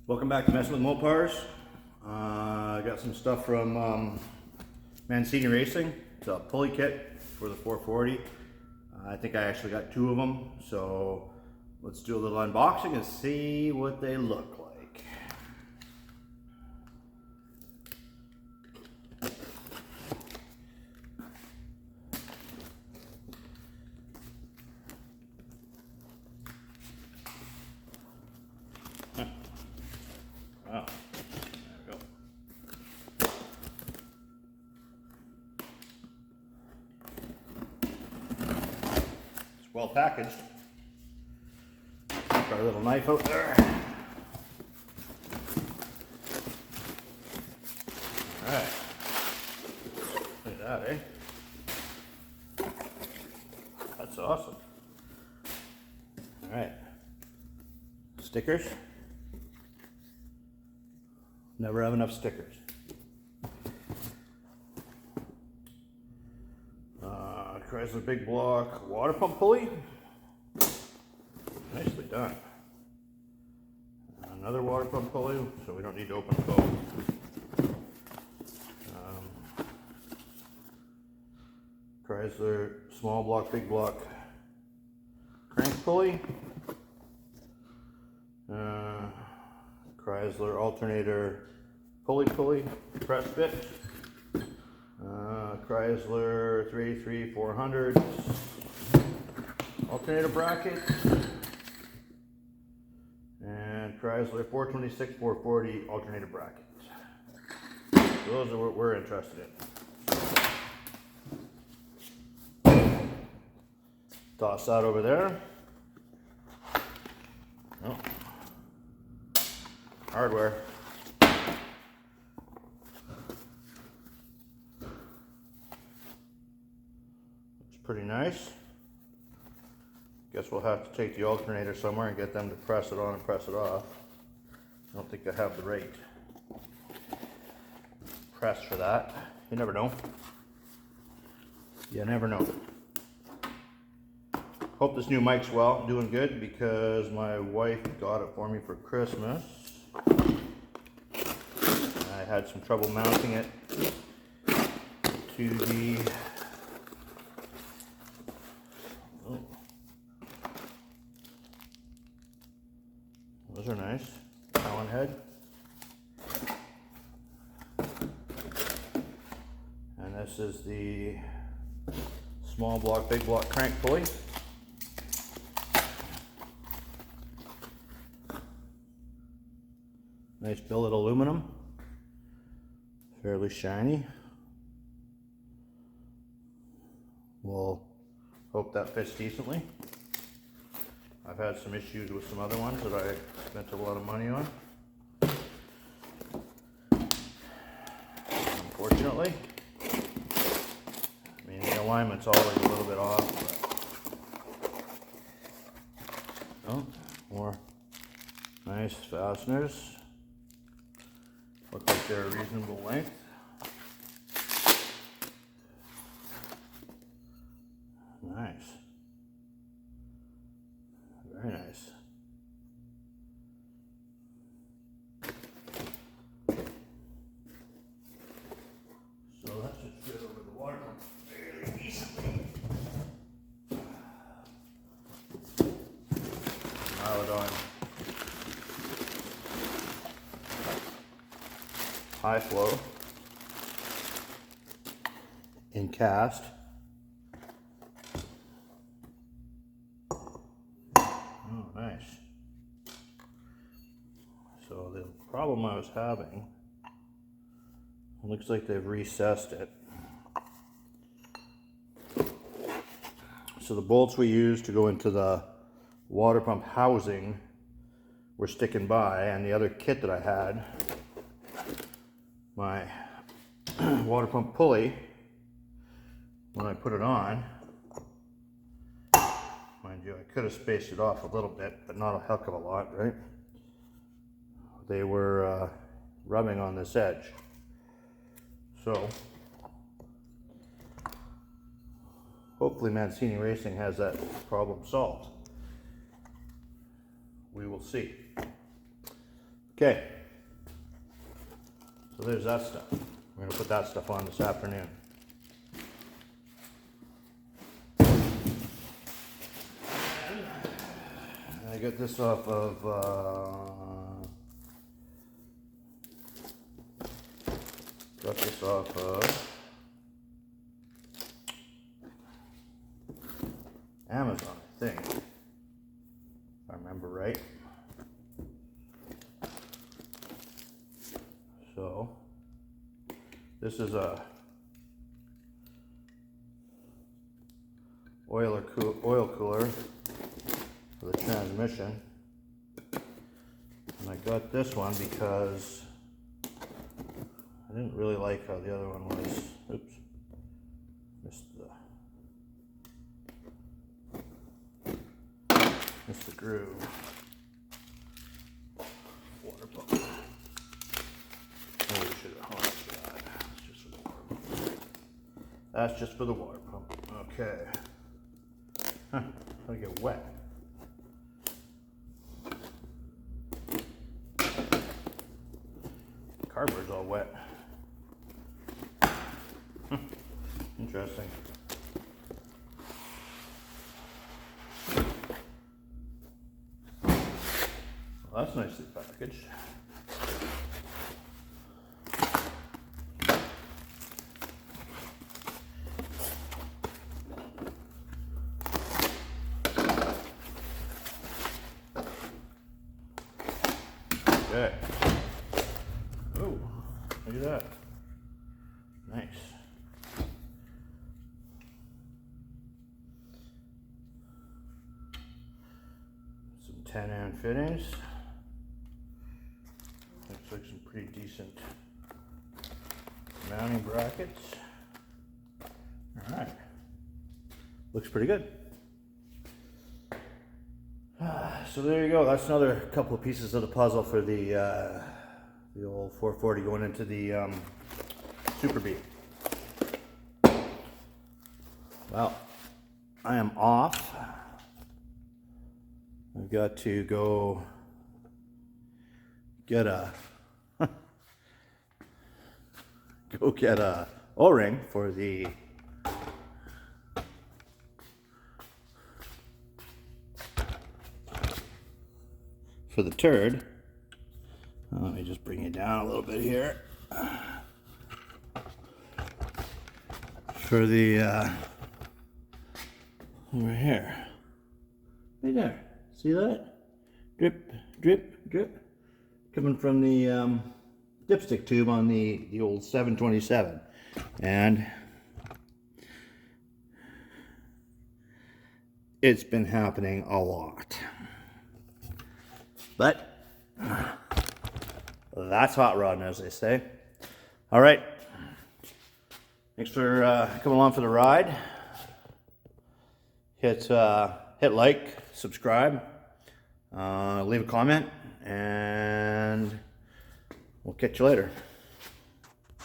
Welcome back to Messing with Mopars. I got some stuff from Mancini Racing. It's a pulley kit for the 440. I think I actually got two of them, so let's do a little unboxing and see what they look like. Wow, there we go. It's well packaged. Got our little knife out there. Alright. Look at that, eh? That's awesome. Alright. Stickers. Never have enough stickers. Chrysler Big Block water pump pulley. Nicely done. Another water pump pulley, so we don't need to open both. Chrysler small block, big block crank pulley. Chrysler alternator pulley press bit. Chrysler 383-400 alternator bracket. And Chrysler 426-440 alternator bracket. Those are what we're interested in. Toss that over there. Oh. Hardware. Looks pretty nice. Guess we'll have to take the alternator somewhere and get them to press it on and press it off. I don't think I have the right press for that. You never know. You never know. Hope this new mic's doing good, because my wife got it for me for Christmas. I had some trouble mounting it to the those are nice. Allen head. And this is the small block, big block crank pulley. Nice billet aluminum. Fairly shiny. We'll hope that fits decently. I've had some issues with some other ones that I spent a lot of money on, unfortunately. I mean, the alignment's always a little bit off, but oh, more nice fasteners. Look like they're a reasonable length. Nice. Very nice. So that should fit over the water pump fairly easily. Now we're going high flow in cast. Oh, nice. So the problem I was having, it looks like they've recessed it. So the bolts we used to go into the water pump housing were sticking by, and the other kit that I had, my water pump pulley, when I put it on, mind you, I could have spaced it off a little bit, but not a heck of a lot, right? They were rubbing on this edge. So hopefully Mancini Racing has that problem solved. We will see. Okay. Okay. So there's that stuff. We're gonna put that stuff on this afternoon. I got this off of Amazon, I think, if I remember right. So this is a oil cooler for the transmission, and I got this one because I didn't really like how the other one was. Oops, missed the groove. Water pump. Maybe we should have hung it to that. It's just for the water pump. That's just for the water pump. Okay. Huh, I get wet. Cardboard's all wet. Interesting. Well, that's nicely packaged. Okay. Oh, look at that. Nice. Some 10-amp fittings. Looks like some pretty decent mounting brackets. All right. Looks pretty good. So there you go. That's another couple of pieces of the puzzle for the old 440 going into the Super Bee. Well, I am off. I've got to go get a O-ring for the turd. Let me just bring it down a little bit here. For the over here. Right there. See that? Drip, drip, drip. Coming from the dipstick tube on the old 727. And it's been happening a lot. But that's hot rodding, as they say. All right. Thanks for coming along for the ride. Hit like, subscribe, leave a comment, and we'll catch you later.